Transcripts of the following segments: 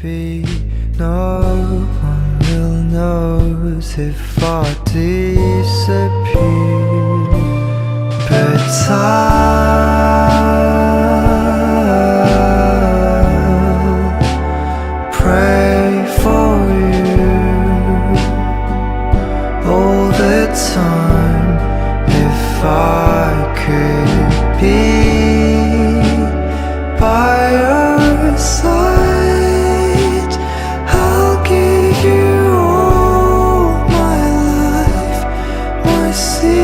be. No one will notice if I disappear. But I'll pray for you all the time. If I could be by your side, I'll give you all my life, my seasons.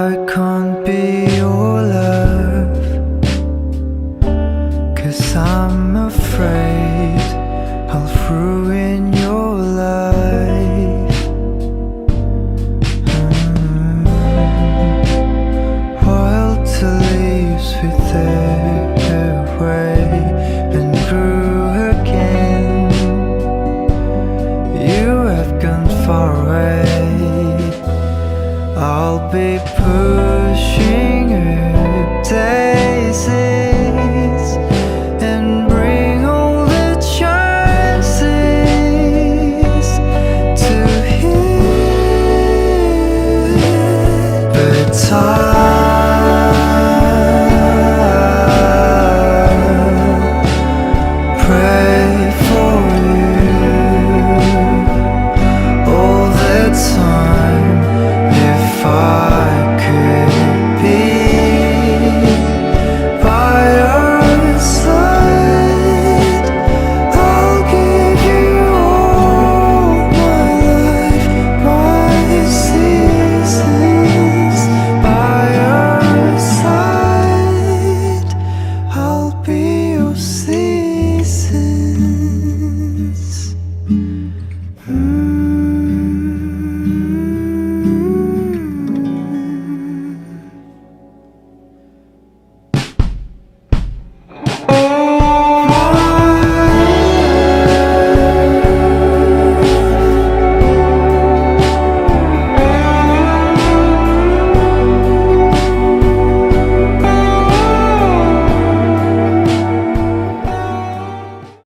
I can't be your love, 'cause I'm afraid I'll ruin your life. Wild to leaves withered away and grew again. You have gone far away. I'll be pushing up daisies and bring all the chances to hear. But